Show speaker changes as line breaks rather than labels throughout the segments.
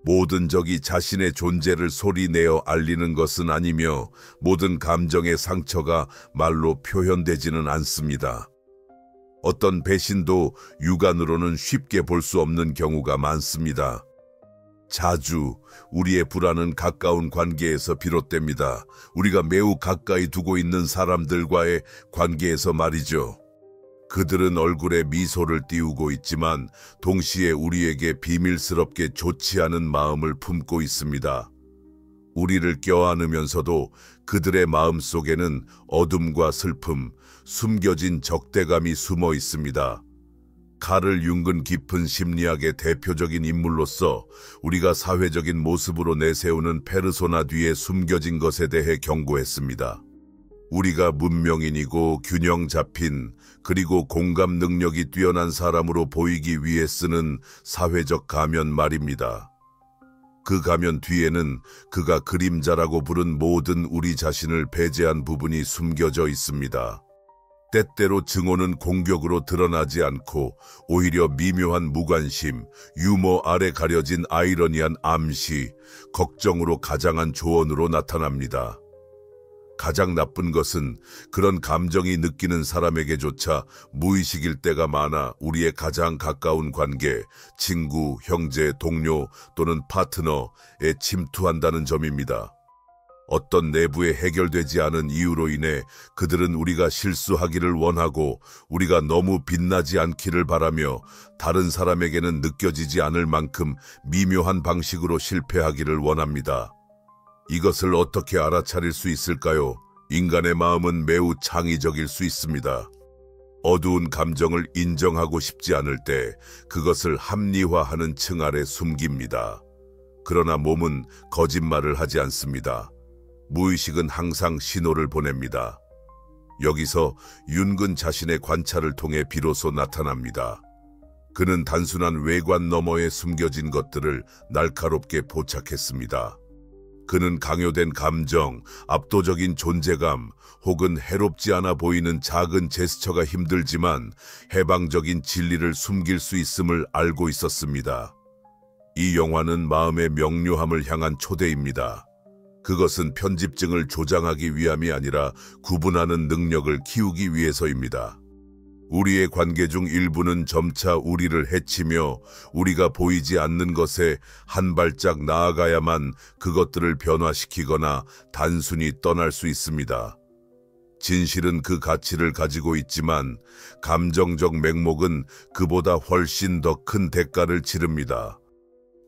모든 적이 자신의 존재를 소리내어 알리는 것은 아니며 모든 감정의 상처가 말로 표현되지는 않습니다. 어떤 배신도 육안으로는 쉽게 볼 수 없는 경우가 많습니다. 자주 우리의 불안은 가까운 관계에서 비롯됩니다. 우리가 매우 가까이 두고 있는 사람들과의 관계에서 말이죠. 그들은 얼굴에 미소를 띄우고 있지만 동시에 우리에게 비밀스럽게 좋지 않은 마음을 품고 있습니다. 우리를 껴안으면서도 그들의 마음 속에는 어둠과 슬픔, 숨겨진 적대감이 숨어 있습니다. 카를 융근 깊은 심리학의 대표적인 인물로서 우리가 사회적인 모습으로 내세우는 페르소나 뒤에 숨겨진 것에 대해 경고했습니다. 우리가 문명인이고 균형 잡힌 그리고 공감 능력이 뛰어난 사람으로 보이기 위해 쓰는 사회적 가면 말입니다. 그 가면 뒤에는 그가 그림자라고 부른 모든 우리 자신을 배제한 부분이 숨겨져 있습니다. 때때로 증오는 공격으로 드러나지 않고 오히려 미묘한 무관심, 유머 아래 가려진 아이러니한 암시, 걱정으로 가장한 조언으로 나타납니다. 가장 나쁜 것은 그런 감정이 느끼는 사람에게조차 무의식일 때가 많아 우리의 가장 가까운 관계, 친구, 형제, 동료 또는 파트너에 침투한다는 점입니다. 어떤 내부에 해결되지 않은 이유로 인해 그들은 우리가 실수하기를 원하고 우리가 너무 빛나지 않기를 바라며 다른 사람에게는 느껴지지 않을 만큼 미묘한 방식으로 실패하기를 원합니다. 이것을 어떻게 알아차릴 수 있을까요? 인간의 마음은 매우 창의적일 수 있습니다. 어두운 감정을 인정하고 싶지 않을 때 그것을 합리화하는 층 아래 숨깁니다. 그러나 몸은 거짓말을 하지 않습니다. 무의식은 항상 신호를 보냅니다. 여기서 윤근 자신의 관찰을 통해 비로소 나타납니다. 그는 단순한 외관 너머에 숨겨진 것들을 날카롭게 포착했습니다. 그는 강요된 감정, 압도적인 존재감, 혹은 해롭지 않아 보이는 작은 제스처가 힘들지만 해방적인 진리를 숨길 수 있음을 알고 있었습니다. 이 영화는 마음의 명료함을 향한 초대입니다. 그것은 편집증을 조장하기 위함이 아니라 구분하는 능력을 키우기 위해서입니다. 우리의 관계 중 일부는 점차 우리를 해치며 우리가 보이지 않는 것에 한 발짝 나아가야만 그것들을 변화시키거나 단순히 떠날 수 있습니다. 진실은 그 가치를 가지고 있지만 감정적 맹목은 그보다 훨씬 더 큰 대가를 치릅니다.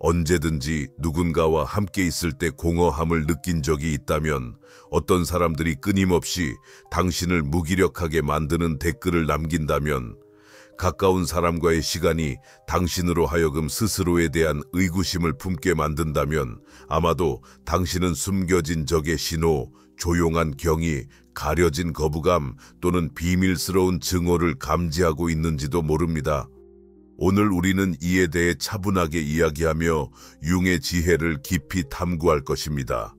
언제든지 누군가와 함께 있을 때 공허함을 느낀 적이 있다면 어떤 사람들이 끊임없이 당신을 무기력하게 만드는 댓글을 남긴다면 가까운 사람과의 시간이 당신으로 하여금 스스로에 대한 의구심을 품게 만든다면 아마도 당신은 숨겨진 적의 신호, 조용한 경의, 가려진 거부감 또는 비밀스러운 증오를 감지하고 있는지도 모릅니다. 오늘 우리는 이에 대해 차분하게 이야기하며 융의 지혜를 깊이 탐구할 것입니다.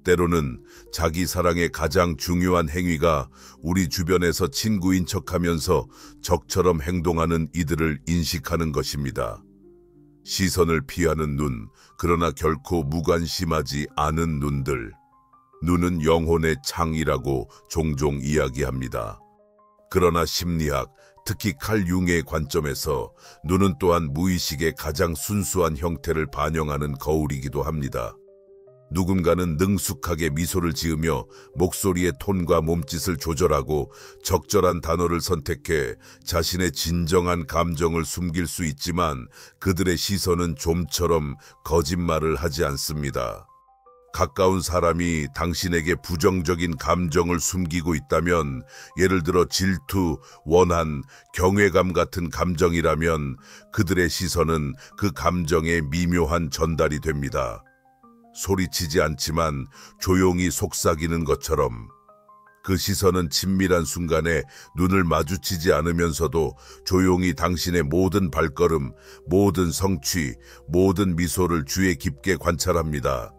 때로는 자기 사랑의 가장 중요한 행위가 우리 주변에서 친구인 척하면서 적처럼 행동하는 이들을 인식하는 것입니다. 시선을 피하는 눈, 그러나 결코 무관심하지 않은 눈들. 눈은 영혼의 창이라고 종종 이야기합니다. 그러나 심리학, 특히 칼 융의 관점에서 눈은 또한 무의식의 가장 순수한 형태를 반영하는 거울이기도 합니다. 누군가는 능숙하게 미소를 지으며 목소리의 톤과 몸짓을 조절하고 적절한 단어를 선택해 자신의 진정한 감정을 숨길 수 있지만 그들의 시선은 좀처럼 거짓말을 하지 않습니다. 가까운 사람이 당신에게 부정적인 감정을 숨기고 있다면, 예를 들어 질투, 원한, 경외감 같은 감정이라면 그들의 시선은 그 감정의 미묘한 전달이 됩니다. 소리치지 않지만 조용히 속삭이는 것처럼 그 시선은 친밀한 순간에 눈을 마주치지 않으면서도 조용히 당신의 모든 발걸음, 모든 성취, 모든 미소를 주의 깊게 관찰합니다.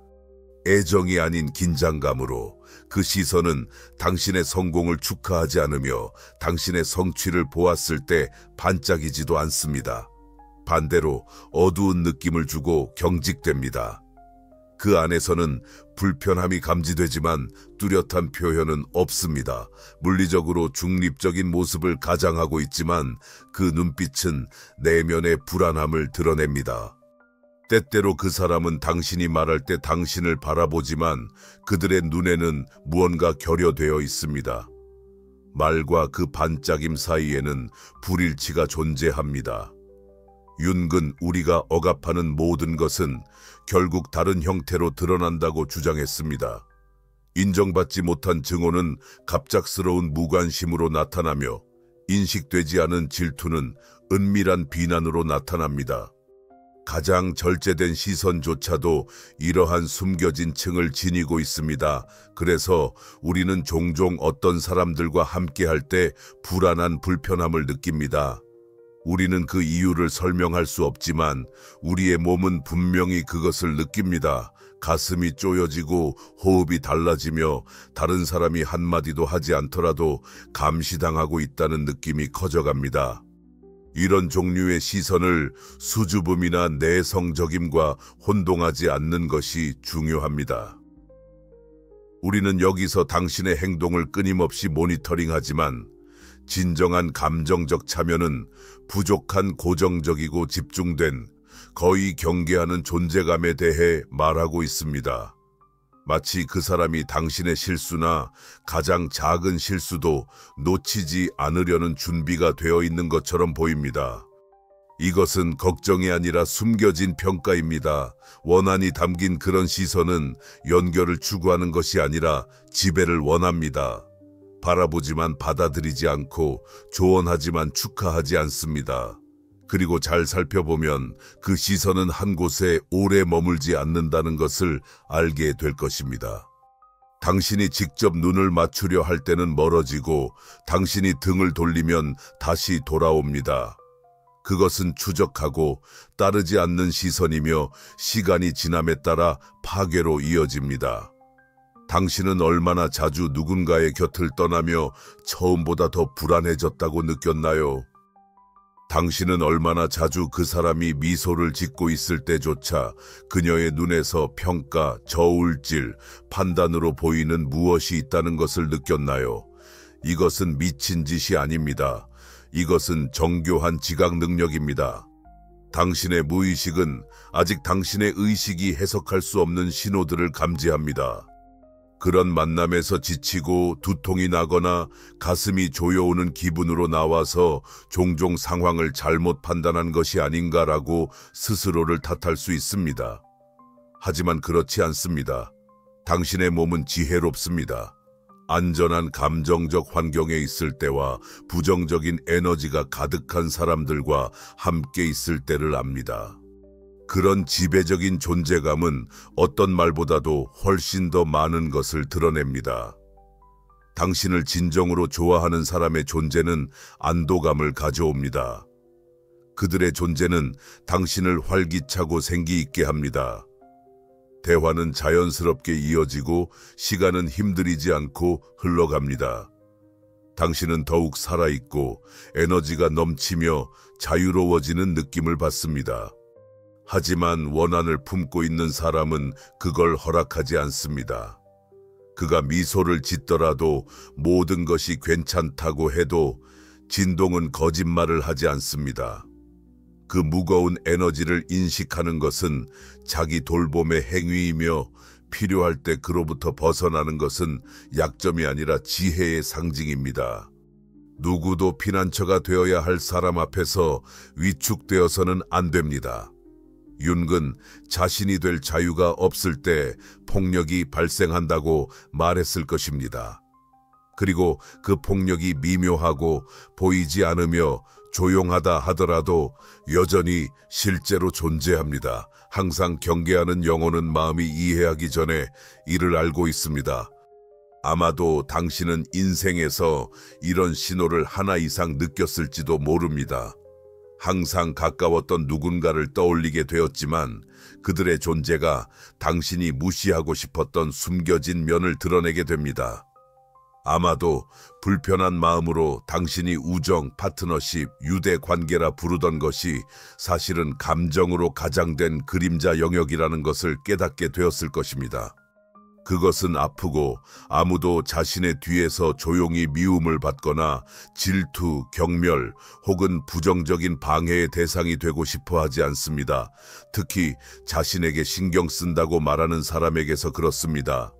애정이 아닌 긴장감으로 그 시선은 당신의 성공을 축하하지 않으며 당신의 성취를 보았을 때 반짝이지도 않습니다. 반대로 어두운 느낌을 주고 경직됩니다. 그 안에서는 불편함이 감지되지만 뚜렷한 표현은 없습니다. 물리적으로 중립적인 모습을 가장하고 있지만 그 눈빛은 내면의 불안함을 드러냅니다. 때때로 그 사람은 당신이 말할 때 당신을 바라보지만 그들의 눈에는 무언가 결여되어 있습니다. 말과 그 반짝임 사이에는 불일치가 존재합니다. 윤근 우리가 억압하는 모든 것은 결국 다른 형태로 드러난다고 주장했습니다. 인정받지 못한 증오는 갑작스러운 무관심으로 나타나며 인식되지 않은 질투는 은밀한 비난으로 나타납니다. 가장 절제된 시선조차도 이러한 숨겨진 층을 지니고 있습니다. 그래서 우리는 종종 어떤 사람들과 함께할 때 불안한 불편함을 느낍니다. 우리는 그 이유를 설명할 수 없지만 우리의 몸은 분명히 그것을 느낍니다. 가슴이 쪼여지고 호흡이 달라지며 다른 사람이 한마디도 하지 않더라도 감시당하고 있다는 느낌이 커져갑니다. 이런 종류의 시선을 수줍음이나 내성적임과 혼동하지 않는 것이 중요합니다. 우리는 여기서 당신의 행동을 끊임없이 모니터링하지만 진정한 감정적 참여는 부족한 고정적이고 집중된 거의 경계하는 존재감에 대해 말하고 있습니다. 마치 그 사람이 당신의 실수나 가장 작은 실수도 놓치지 않으려는 준비가 되어 있는 것처럼 보입니다. 이것은 걱정이 아니라 숨겨진 평가입니다. 원한이 담긴 그런 시선은 연결을 추구하는 것이 아니라 지배를 원합니다. 바라보지만 받아들이지 않고 조언하지만 축하하지 않습니다. 그리고 잘 살펴보면 그 시선은 한 곳에 오래 머물지 않는다는 것을 알게 될 것입니다. 당신이 직접 눈을 맞추려 할 때는 멀어지고 당신이 등을 돌리면 다시 돌아옵니다. 그것은 추적하고 따르지 않는 시선이며 시간이 지남에 따라 파괴로 이어집니다. 당신은 얼마나 자주 누군가의 곁을 떠나며 처음보다 더 불안해졌다고 느꼈나요? 당신은 얼마나 자주 그 사람이 미소를 짓고 있을 때조차 그녀의 눈에서 평가, 저울질, 판단으로 보이는 무엇이 있다는 것을 느꼈나요? 이것은 미친 짓이 아닙니다. 이것은 정교한 지각 능력입니다. 당신의 무의식은 아직 당신의 의식이 해석할 수 없는 신호들을 감지합니다. 그런 만남에서 지치고 두통이 나거나 가슴이 조여오는 기분으로 나와서 종종 상황을 잘못 판단한 것이 아닌가라고 스스로를 탓할 수 있습니다. 하지만 그렇지 않습니다. 당신의 몸은 지혜롭습니다. 안전한 감정적 환경에 있을 때와 부정적인 에너지가 가득한 사람들과 함께 있을 때를 압니다. 그런 지배적인 존재감은 어떤 말보다도 훨씬 더 많은 것을 드러냅니다. 당신을 진정으로 좋아하는 사람의 존재는 안도감을 가져옵니다. 그들의 존재는 당신을 활기차고 생기 있게 합니다. 대화는 자연스럽게 이어지고 시간은 힘들이지 않고 흘러갑니다. 당신은 더욱 살아있고 에너지가 넘치며 자유로워지는 느낌을 받습니다. 하지만 원한을 품고 있는 사람은 그걸 허락하지 않습니다. 그가 미소를 짓더라도 모든 것이 괜찮다고 해도 진동은 거짓말을 하지 않습니다. 그 무거운 에너지를 인식하는 것은 자기 돌봄의 행위이며 필요할 때 그로부터 벗어나는 것은 약점이 아니라 지혜의 상징입니다. 누구도 피난처가 되어야 할 사람 앞에서 위축되어서는 안 됩니다. 윤근 자신이 될 자유가 없을 때 폭력이 발생한다고 말했을 것입니다. 그리고 그 폭력이 미묘하고 보이지 않으며 조용하다 하더라도 여전히 실제로 존재합니다. 항상 경계하는 영혼은 마음이 이해하기 전에 이를 알고 있습니다. 아마도 당신은 인생에서 이런 신호를 하나 이상 느꼈을지도 모릅니다. 항상 가까웠던 누군가를 떠올리게 되었지만 그들의 존재가 당신이 무시하고 싶었던 숨겨진 면을 드러내게 됩니다. 아마도 불편한 마음으로 당신이 우정, 파트너십, 유대 관계라 부르던 것이 사실은 감정으로 가장된 그림자 영역이라는 것을 깨닫게 되었을 것입니다. 그것은 아프고 아무도 자신의 뒤에서 조용히 미움을 받거나 질투, 경멸 혹은 부정적인 방해의 대상이 되고 싶어 하지 않습니다. 특히 자신에게 신경 쓴다고 말하는 사람에게서 그렇습니다.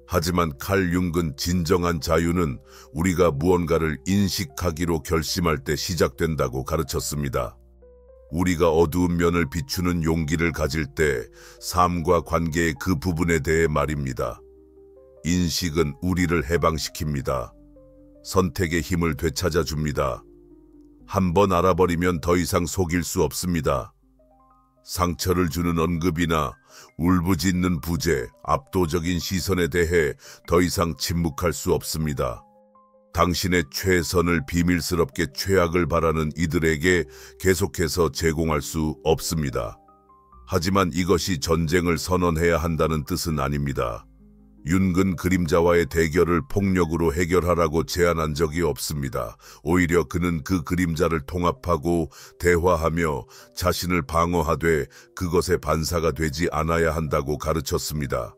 하지만 칼 융은 진정한 자유는 우리가 무언가를 인식하기로 결심할 때 시작된다고 가르쳤습니다. 우리가 어두운 면을 비추는 용기를 가질 때 삶과 관계의 그 부분에 대해 말입니다. 인식은 우리를 해방시킵니다. 선택의 힘을 되찾아 줍니다. 한번 알아버리면 더 이상 속일 수 없습니다. 상처를 주는 언급이나 울부짖는 부재, 압도적인 시선에 대해 더 이상 침묵할 수 없습니다. 당신의 최선을 비밀스럽게 최악을 바라는 이들에게 계속해서 제공할 수 없습니다. 하지만 이것이 전쟁을 선언해야 한다는 뜻은 아닙니다. 윤근 그림자와의 대결을 폭력으로 해결하라고 제안한 적이 없습니다. 오히려 그는 그 그림자를 통합하고 대화하며 자신을 방어하되 그것의 반사가 되지 않아야 한다고 가르쳤습니다.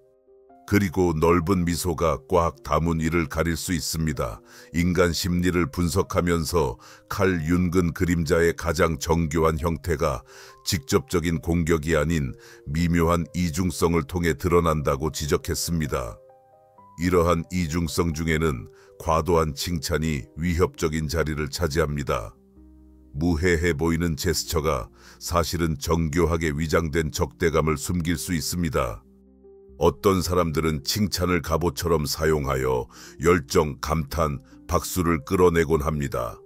그리고 넓은 미소가 꽉 담은 이를 가릴 수 있습니다. 인간 심리를 분석하면서 칼 윤근 그림자의 가장 정교한 형태가 직접적인 공격이 아닌 미묘한 이중성을 통해 드러난다고 지적했습니다. 이러한 이중성 중에는 과도한 칭찬이 위협적인 자리를 차지합니다. 무해해 보이는 제스처가 사실은 정교하게 위장된 적대감을 숨길 수 있습니다. 어떤 사람들은 칭찬을 갑옷처럼 사용하여 열정, 감탄, 박수를 끌어내곤 합니다.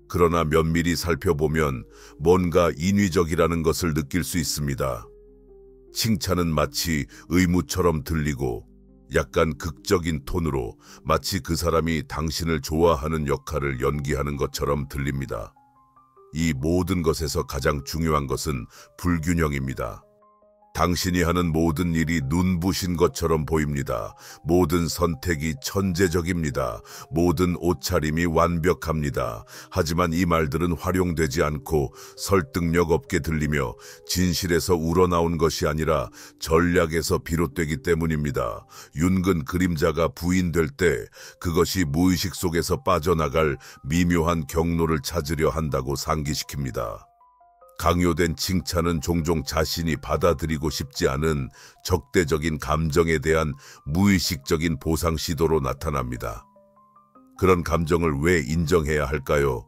그러나 면밀히 살펴보면 뭔가 인위적이라는 것을 느낄 수 있습니다. 칭찬은 마치 의무처럼 들리고 약간 극적인 톤으로 마치 그 사람이 당신을 좋아하는 역할을 연기하는 것처럼 들립니다. 이 모든 것에서 가장 중요한 것은 불균형입니다. 당신이 하는 모든 일이 눈부신 것처럼 보입니다. 모든 선택이 천재적입니다. 모든 옷차림이 완벽합니다. 하지만 이 말들은 활용되지 않고 설득력 없게 들리며 진실에서 우러나온 것이 아니라 전략에서 비롯되기 때문입니다. 윤근 그림자가 부인될 때 그것이 무의식 속에서 빠져나갈 미묘한 경로를 찾으려 한다고 상기시킵니다. 강요된 칭찬은 종종 자신이 받아들이고 싶지 않은 적대적인 감정에 대한 무의식적인 보상 시도로 나타납니다. 그런 감정을 왜 인정해야 할까요?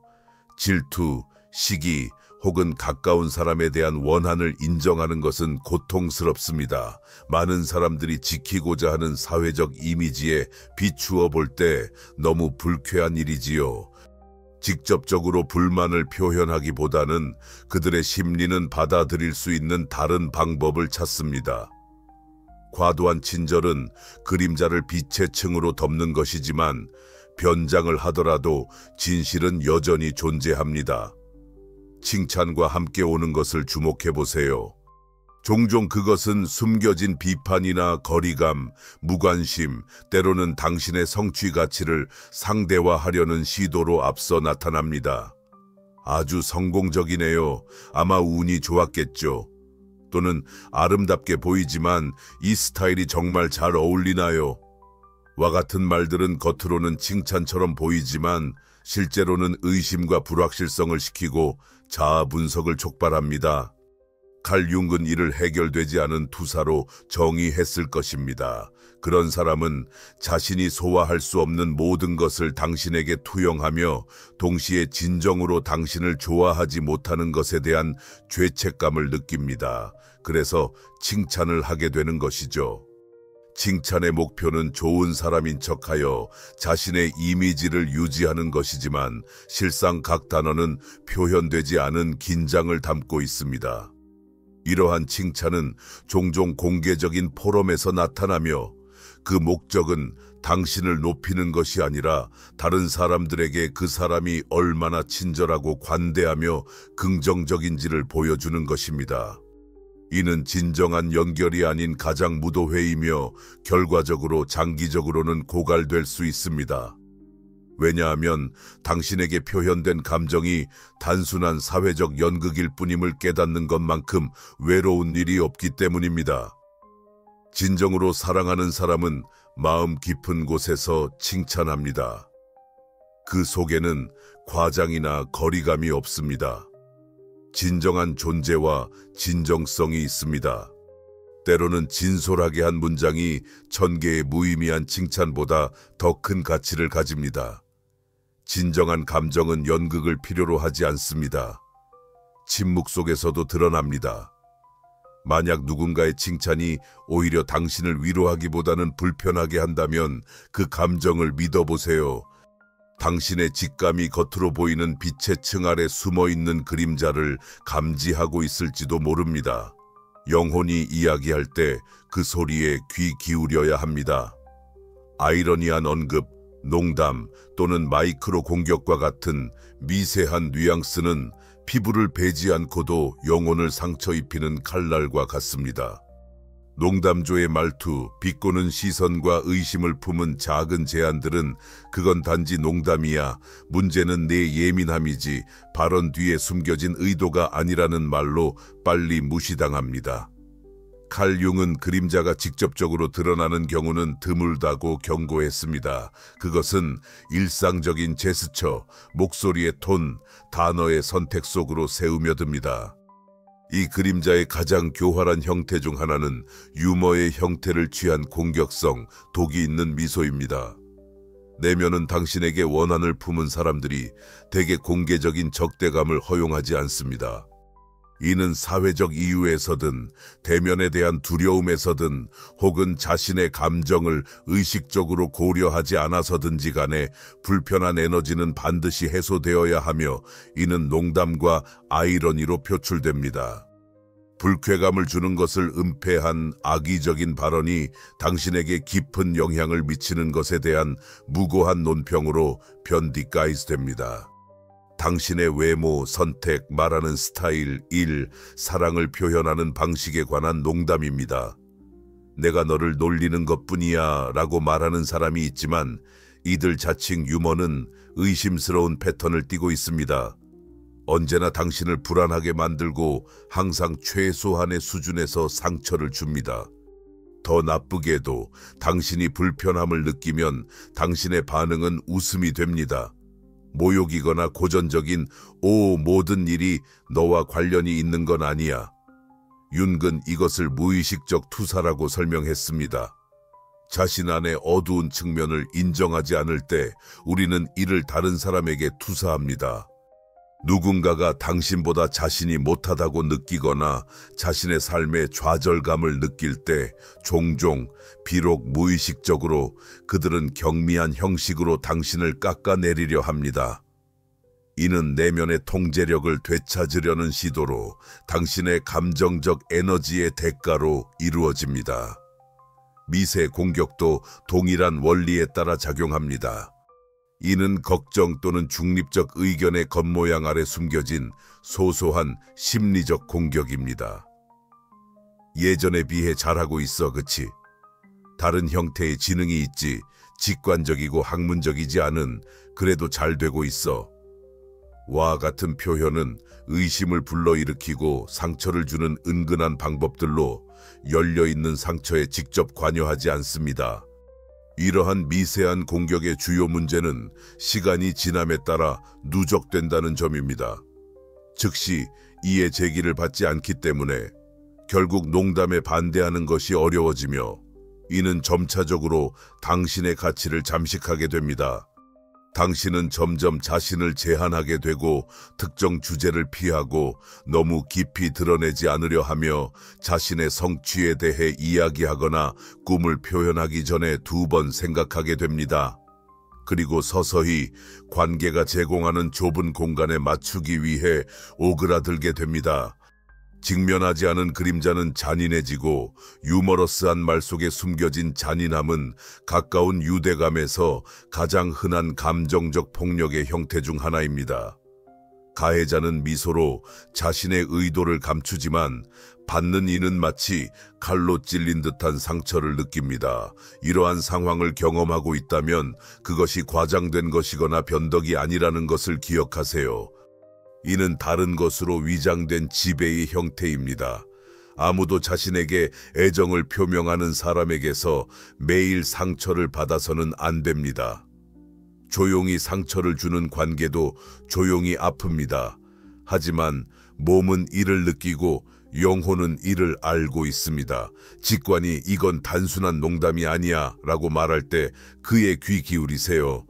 질투, 시기 혹은 가까운 사람에 대한 원한을 인정하는 것은 고통스럽습니다. 많은 사람들이 지키고자 하는 사회적 이미지에 비추어 볼 때 너무 불쾌한 일이지요. 직접적으로 불만을 표현하기보다는 그들의 심리는 받아들일 수 있는 다른 방법을 찾습니다. 과도한 친절은 그림자를 빛의 층으로 덮는 것이지만 변장을 하더라도 진실은 여전히 존재합니다. 칭찬과 함께 오는 것을 주목해 보세요. 종종 그것은 숨겨진 비판이나 거리감, 무관심, 때로는 당신의 성취 가치를 상대화하려는 시도로 앞서 나타납니다. 아주 성공적이네요. 아마 운이 좋았겠죠. 또는 아름답게 보이지만 이 스타일이 정말 잘 어울리나요? 와 같은 말들은 겉으로는 칭찬처럼 보이지만 실제로는 의심과 불확실성을 시키고 자아 분석을 촉발합니다. 칼 융은 이를 해결되지 않은 투사로 정의했을 것입니다. 그런 사람은 자신이 소화할 수 없는 모든 것을 당신에게 투영하며 동시에 진정으로 당신을 좋아하지 못하는 것에 대한 죄책감을 느낍니다. 그래서 칭찬을 하게 되는 것이죠. 칭찬의 목표는 좋은 사람인 척하여 자신의 이미지를 유지하는 것이지만 실상 각 단어는 표현되지 않은 긴장을 담고 있습니다. 이러한 칭찬은 종종 공개적인 포럼에서 나타나며 그 목적은 당신을 높이는 것이 아니라 다른 사람들에게 그 사람이 얼마나 친절하고 관대하며 긍정적인지를 보여주는 것입니다. 이는 진정한 연결이 아닌 가장 무도회이며 결과적으로 장기적으로는 고갈될 수 있습니다. 왜냐하면 당신에게 표현된 감정이 단순한 사회적 연극일 뿐임을 깨닫는 것만큼 외로운 일이 없기 때문입니다. 진정으로 사랑하는 사람은 마음 깊은 곳에서 칭찬합니다. 그 속에는 과장이나 거리감이 없습니다. 진정한 존재와 진정성이 있습니다. 때로는 진솔하게 한 문장이 1000개의 무의미한 칭찬보다 더 큰 가치를 가집니다. 진정한 감정은 연극을 필요로 하지 않습니다. 침묵 속에서도 드러납니다. 만약 누군가의 칭찬이 오히려 당신을 위로하기보다는 불편하게 한다면 그 감정을 믿어보세요. 당신의 직감이 겉으로 보이는 빛의 층 아래 숨어있는 그림자를 감지하고 있을지도 모릅니다. 영혼이 이야기할 때 그 소리에 귀 기울여야 합니다. 아이러니한 언급, 농담 또는 마이크로 공격과 같은 미세한 뉘앙스는 피부를 베지 않고도 영혼을 상처 입히는 칼날과 같습니다. 농담조의 말투, 비꼬는 시선과 의심을 품은 작은 제안들은 그건 단지 농담이야, 문제는 내 예민함이지 발언 뒤에 숨겨진 의도가 아니라는 말로 빨리 무시당합니다. 칼 융은 그림자가 직접적으로 드러나는 경우는 드물다고 경고했습니다. 그것은 일상적인 제스처, 목소리의 톤, 단어의 선택 속으로 새우며듭니다. 이 그림자의 가장 교활한 형태 중 하나는 유머의 형태를 취한 공격성, 독이 있는 미소입니다. 내면은 당신에게 원한을 품은 사람들이 대개 공개적인 적대감을 허용하지 않습니다. 이는 사회적 이유에서든 대면에 대한 두려움에서든 혹은 자신의 감정을 의식적으로 고려하지 않아서든지 간에 불편한 에너지는 반드시 해소되어야 하며 이는 농담과 아이러니로 표출됩니다. 불쾌감을 주는 것을 은폐한 악의적인 발언이 당신에게 깊은 영향을 미치는 것에 대한 무고한 논평으로 변디가이즈됩니다. 당신의 외모, 선택, 말하는 스타일, 일, 사랑을 표현하는 방식에 관한 농담입니다. 내가 너를 놀리는 것뿐이야 라고 말하는 사람이 있지만 이들 자칭 유머는 의심스러운 패턴을 띠고 있습니다. 언제나 당신을 불안하게 만들고 항상 최소한의 수준에서 상처를 줍니다. 더 나쁘게도 당신이 불편함을 느끼면 당신의 반응은 웃음이 됩니다. 모욕이거나 고전적인 모든 일이 너와 관련이 있는 건 아니야. 윤근 이것을 무의식적 투사라고 설명했습니다. 자신 안의 어두운 측면을 인정하지 않을 때 우리는 이를 다른 사람에게 투사합니다. 누군가가 당신보다 자신이 못하다고 느끼거나 자신의 삶에 좌절감을 느낄 때 종종 비록 무의식적으로 그들은 경미한 형식으로 당신을 깎아내리려 합니다. 이는 내면의 통제력을 되찾으려는 시도로 당신의 감정적 에너지의 대가로 이루어집니다. 미세 공격도 동일한 원리에 따라 작용합니다. 이는 걱정 또는 중립적 의견의 겉모양 아래 숨겨진 소소한 심리적 공격입니다. 예전에 비해 잘하고 있어, 그치? 다른 형태의 지능이 있지, 직관적이고 학문적이지 않은, 그래도 잘 되고 있어. 와 같은 표현은 의심을 불러일으키고 상처를 주는 은근한 방법들로 열려있는 상처에 직접 관여하지 않습니다. 이러한 미세한 공격의 주요 문제는 시간이 지남에 따라 누적된다는 점입니다. 즉시 이의 제기를 받지 않기 때문에 결국 농담에 반대하는 것이 어려워지며 이는 점차적으로 당신의 가치를 잠식하게 됩니다. 당신은 점점 자신을 제한하게 되고 특정 주제를 피하고 너무 깊이 드러내지 않으려 하며 자신의 성취에 대해 이야기하거나 꿈을 표현하기 전에 2번 생각하게 됩니다. 그리고 서서히 관계가 제공하는 좁은 공간에 맞추기 위해 오그라들게 됩니다. 직면하지 않은 그림자는 잔인해지고 유머러스한 말 속에 숨겨진 잔인함은 가까운 유대감에서 가장 흔한 감정적 폭력의 형태 중 하나입니다. 가해자는 미소로 자신의 의도를 감추지만 받는 이는 마치 칼로 찔린 듯한 상처를 느낍니다. 이러한 상황을 경험하고 있다면 그것이 과장된 것이거나 변덕이 아니라는 것을 기억하세요. 이는 다른 것으로 위장된 지배의 형태입니다. 아무도 자신에게 애정을 표명하는 사람에게서 매일 상처를 받아서는 안 됩니다. 조용히 상처를 주는 관계도 조용히 아픕니다. 하지만 몸은 이를 느끼고 영혼은 이를 알고 있습니다. 직관이 이건 단순한 농담이 아니야 라고 말할 때 그의 귀 기울이세요.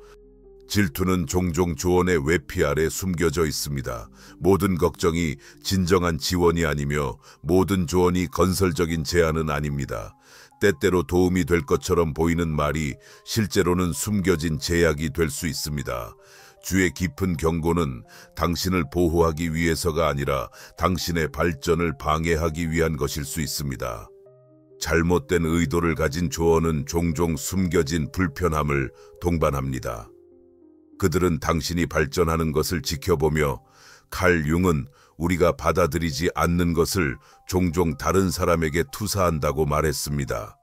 질투는 종종 조언의 외피 아래 숨겨져 있습니다. 모든 걱정이 진정한 지원이 아니며 모든 조언이 건설적인 제안은 아닙니다. 때때로 도움이 될 것처럼 보이는 말이 실제로는 숨겨진 제약이 될 수 있습니다. 주의 깊은 경고는 당신을 보호하기 위해서가 아니라 당신의 발전을 방해하기 위한 것일 수 있습니다. 잘못된 의도를 가진 조언은 종종 숨겨진 불편함을 동반합니다. 그들은 당신이 발전하는 것을 지켜보며 칼 융은 우리가 받아들이지 않는 것을 종종 다른 사람에게 투사한다고 말했습니다.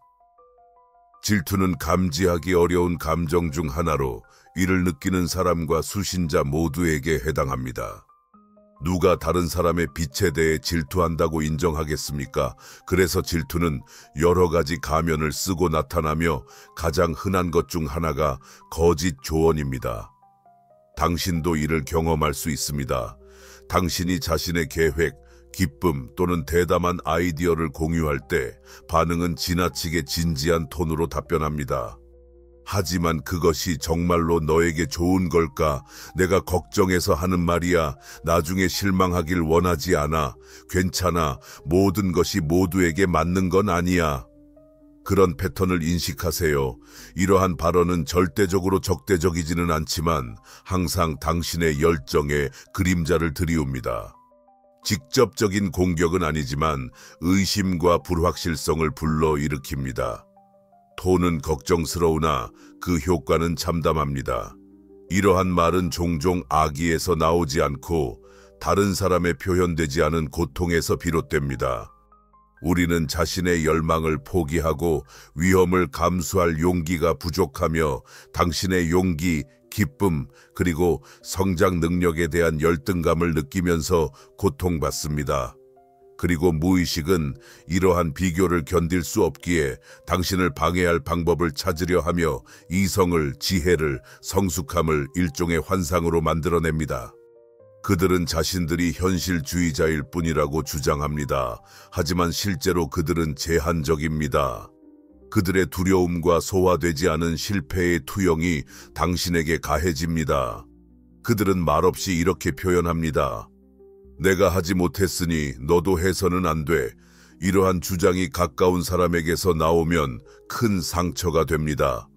질투는 감지하기 어려운 감정 중 하나로 이를 느끼는 사람과 수신자 모두에게 해당합니다. 누가 다른 사람의 빛에 대해 질투한다고 인정하겠습니까? 그래서 질투는 여러 가지 가면을 쓰고 나타나며 가장 흔한 것 중 하나가 거짓 조언입니다. 당신도 이를 경험할 수 있습니다. 당신이 자신의 계획, 기쁨 또는 대담한 아이디어를 공유할 때 반응은 지나치게 진지한 톤으로 답변합니다. 하지만 그것이 정말로 너에게 좋은 걸까? 내가 걱정해서 하는 말이야. 나중에 실망하길 원하지 않아. 괜찮아. 모든 것이 모두에게 맞는 건 아니야. 그런 패턴을 인식하세요. 이러한 발언은 절대적으로 적대적이지는 않지만 항상 당신의 열정에 그림자를 들이웁니다. 직접적인 공격은 아니지만 의심과 불확실성을 불러일으킵니다. 톤은 걱정스러우나 그 효과는 참담합니다. 이러한 말은 종종 악의에서 나오지 않고 다른 사람에 표현되지 않은 고통에서 비롯됩니다. 우리는 자신의 열망을 포기하고 위험을 감수할 용기가 부족하며 당신의 용기, 기쁨, 그리고 성장 능력에 대한 열등감을 느끼면서 고통받습니다. 그리고 무의식은 이러한 비교를 견딜 수 없기에 당신을 방해할 방법을 찾으려 하며 이성을, 지혜를, 성숙함을 일종의 환상으로 만들어냅니다. 그들은 자신들이 현실주의자일 뿐이라고 주장합니다. 하지만 실제로 그들은 제한적입니다. 그들의 두려움과 소화되지 않은 실패의 투영이 당신에게 가해집니다. 그들은 말없이 이렇게 표현합니다. 내가 하지 못했으니 너도 해서는 안 돼. 이러한 주장이 가까운 사람에게서 나오면 큰 상처가 됩니다.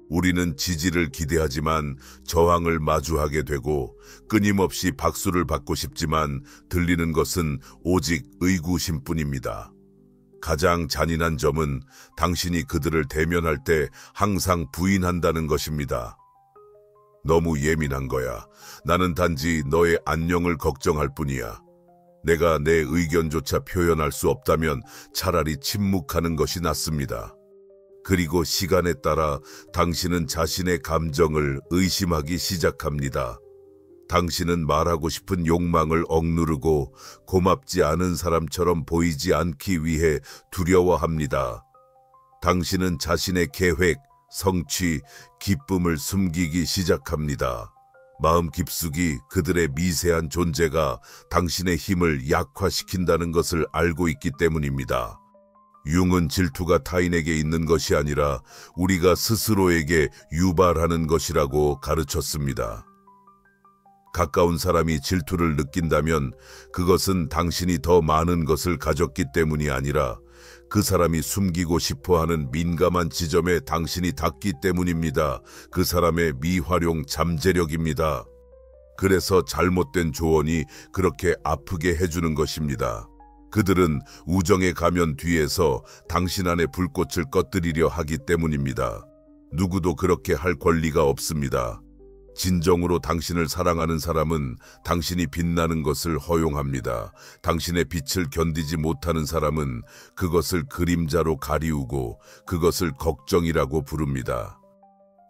우리는 지지를 기대하지만 저항을 마주하게 되고 끊임없이 박수를 받고 싶지만 들리는 것은 오직 의구심뿐입니다. 가장 잔인한 점은 당신이 그들을 대면할 때 항상 부인한다는 것입니다. 너무 예민한 거야. 나는 단지 너의 안녕을 걱정할 뿐이야. 내가 내 의견조차 표현할 수 없다면 차라리 침묵하는 것이 낫습니다. 그리고 시간에 따라 당신은 자신의 감정을 의심하기 시작합니다. 당신은 말하고 싶은 욕망을 억누르고 고맙지 않은 사람처럼 보이지 않기 위해 두려워합니다. 당신은 자신의 계획, 성취, 기쁨을 숨기기 시작합니다. 마음 깊숙이 그들의 미세한 존재가 당신의 힘을 약화시킨다는 것을 알고 있기 때문입니다. 융은 질투가 타인에게 있는 것이 아니라 우리가 스스로에게 유발하는 것이라고 가르쳤습니다. 가까운 사람이 질투를 느낀다면 그것은 당신이 더 많은 것을 가졌기 때문이 아니라 그 사람이 숨기고 싶어하는 민감한 지점에 당신이 닿기 때문입니다. 그 사람의 미활용 잠재력입니다. 그래서 잘못된 조언이 그렇게 아프게 해주는 것입니다. 그들은 우정의 가면 뒤에서 당신 안의 불꽃을 꺼뜨리려 하기 때문입니다. 누구도 그렇게 할 권리가 없습니다. 진정으로 당신을 사랑하는 사람은 당신이 빛나는 것을 허용합니다. 당신의 빛을 견디지 못하는 사람은 그것을 그림자로 가리우고 그것을 걱정이라고 부릅니다.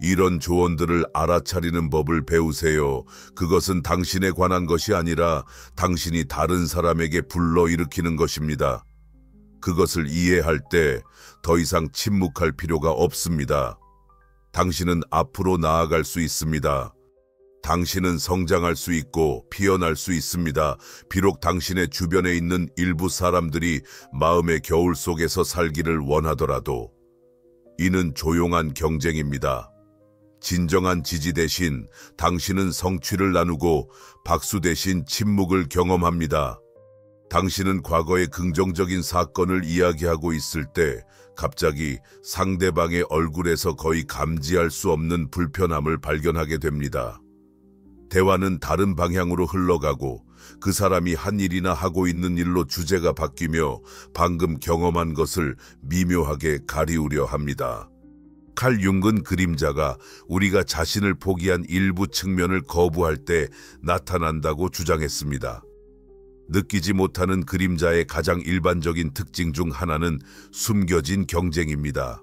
이런 조언들을 알아차리는 법을 배우세요. 그것은 당신에 관한 것이 아니라 당신이 다른 사람에게 불러일으키는 것입니다. 그것을 이해할 때 더 이상 침묵할 필요가 없습니다. 당신은 앞으로 나아갈 수 있습니다. 당신은 성장할 수 있고 피어날 수 있습니다. 비록 당신의 주변에 있는 일부 사람들이 마음의 겨울 속에서 살기를 원하더라도 이는 조용한 경쟁입니다. 진정한 지지 대신 당신은 성취를 나누고 박수 대신 침묵을 경험합니다. 당신은 과거의 긍정적인 사건을 이야기하고 있을 때 갑자기 상대방의 얼굴에서 거의 감지할 수 없는 불편함을 발견하게 됩니다. 대화는 다른 방향으로 흘러가고 그 사람이 한 일이나 하고 있는 일로 주제가 바뀌며 방금 경험한 것을 미묘하게 가리우려 합니다. 칼 융은 그림자가 우리가 자신을 포기한 일부 측면을 거부할 때 나타난다고 주장했습니다. 느끼지 못하는 그림자의 가장 일반적인 특징 중 하나는 숨겨진 경쟁입니다.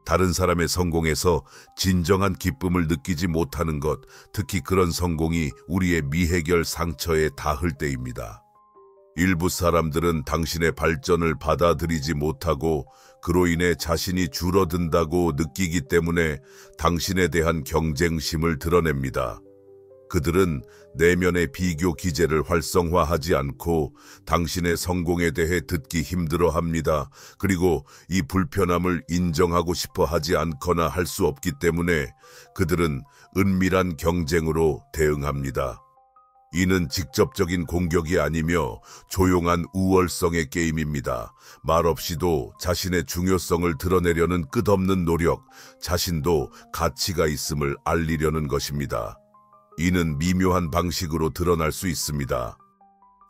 다른 사람의 성공에서 진정한 기쁨을 느끼지 못하는 것, 특히 그런 성공이 우리의 미해결 상처에 닿을 때입니다. 일부 사람들은 당신의 발전을 받아들이지 못하고 그로 인해 자신이 줄어든다고 느끼기 때문에 당신에 대한 경쟁심을 드러냅니다. 그들은 내면의 비교 기제를 활성화하지 않고 당신의 성공에 대해 듣기 힘들어합니다. 그리고 이 불편함을 인정하고 싶어 하지 않거나 할 수 없기 때문에 그들은 은밀한 경쟁으로 대응합니다. 이는 직접적인 공격이 아니며 조용한 우월성의 게임입니다. 말없이도 자신의 중요성을 드러내려는 끝없는 노력, 자신도 가치가 있음을 알리려는 것입니다. 이는 미묘한 방식으로 드러날 수 있습니다.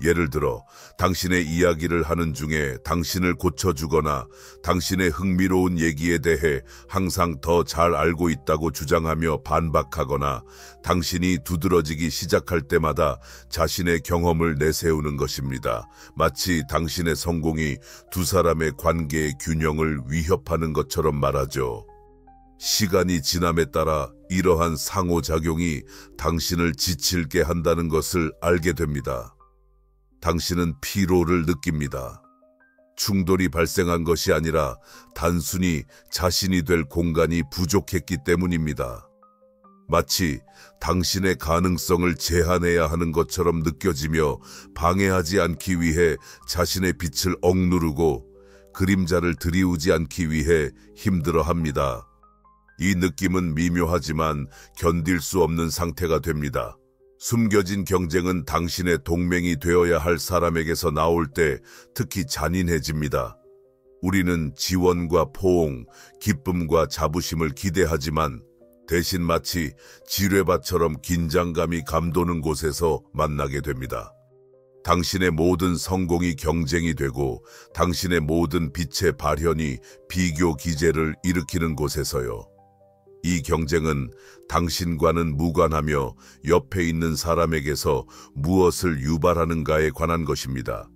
예를 들어 당신의 이야기를 하는 중에 당신을 고쳐주거나 당신의 흥미로운 얘기에 대해 항상 더 잘 알고 있다고 주장하며 반박하거나 당신이 두드러지기 시작할 때마다 자신의 경험을 내세우는 것입니다. 마치 당신의 성공이 두 사람의 관계의 균형을 위협하는 것처럼 말하죠. 시간이 지남에 따라 이러한 상호작용이 당신을 지칠게 한다는 것을 알게 됩니다. 당신은 피로를 느낍니다. 충돌이 발생한 것이 아니라 단순히 자신이 될 공간이 부족했기 때문입니다. 마치 당신의 가능성을 제한해야 하는 것처럼 느껴지며 방해하지 않기 위해 자신의 빛을 억누르고 그림자를 들이우지 않기 위해 힘들어합니다. 이 느낌은 미묘하지만 견딜 수 없는 상태가 됩니다. 숨겨진 경쟁은 당신의 동맹이 되어야 할 사람에게서 나올 때 특히 잔인해집니다. 우리는 지원과 포옹, 기쁨과 자부심을 기대하지만 대신 마치 지뢰밭처럼 긴장감이 감도는 곳에서 만나게 됩니다. 당신의 모든 성공이 경쟁이 되고 당신의 모든 빛의 발현이 비교 기제를 일으키는 곳에서요. 이 경쟁은 당신과는 무관하며 옆에 있는 사람에게서 무엇을 유발하는가에 관한 것입니다.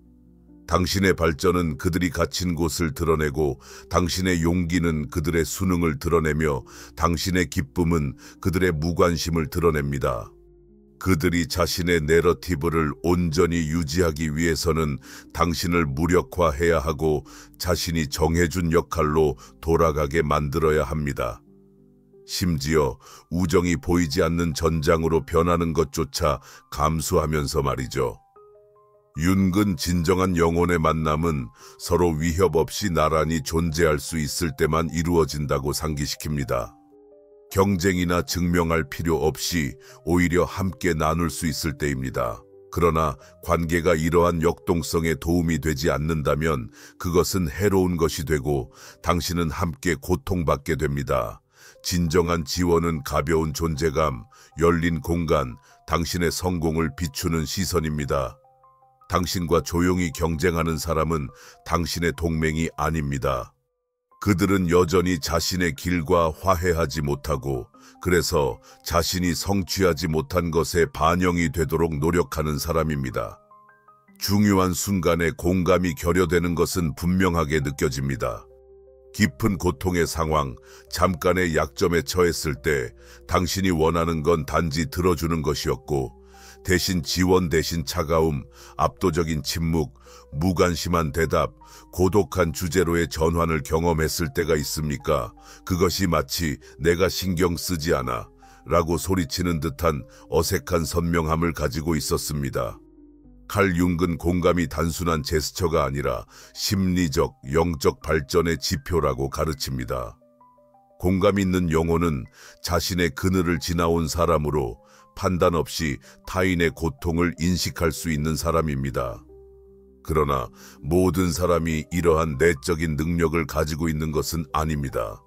당신의 발전은 그들이 갇힌 곳을 드러내고 당신의 용기는 그들의 수능을 드러내며 당신의 기쁨은 그들의 무관심을 드러냅니다. 그들이 자신의 내러티브를 온전히 유지하기 위해서는 당신을 무력화해야 하고 자신이 정해준 역할로 돌아가게 만들어야 합니다. 심지어 우정이 보이지 않는 전장으로 변하는 것조차 감수하면서 말이죠. 윤근 진정한 영혼의 만남은 서로 위협 없이 나란히 존재할 수 있을 때만 이루어진다고 상기시킵니다. 경쟁이나 증명할 필요 없이 오히려 함께 나눌 수 있을 때입니다. 그러나 관계가 이러한 역동성에 도움이 되지 않는다면 그것은 해로운 것이 되고 당신은 함께 고통받게 됩니다. 진정한 지원은 가벼운 존재감, 열린 공간, 당신의 성공을 비추는 시선입니다. 당신과 조용히 경쟁하는 사람은 당신의 동맹이 아닙니다. 그들은 여전히 자신의 길과 화해하지 못하고 그래서 자신이 성취하지 못한 것에 반영이 되도록 노력하는 사람입니다. 중요한 순간에 공감이 결여되는 것은 분명하게 느껴집니다. 깊은 고통의 상황, 잠깐의 약점에 처했을 때 당신이 원하는 건 단지 들어주는 것이었고 대신 지원 대신 차가움, 압도적인 침묵, 무관심한 대답, 고독한 주제로의 전환을 경험했을 때가 있습니까? 그것이 마치 내가 신경 쓰지 않아 라고 소리치는 듯한 어색한 선명함을 가지고 있었습니다. 칼 융은 공감이 단순한 제스처가 아니라 심리적, 영적 발전의 지표라고 가르칩니다. 공감 있는 영혼은 자신의 그늘을 지나온 사람으로 판단 없이 타인의 고통을 인식할 수 있는 사람입니다. 그러나 모든 사람이 이러한 내적인 능력을 가지고 있는 것은 아닙니다.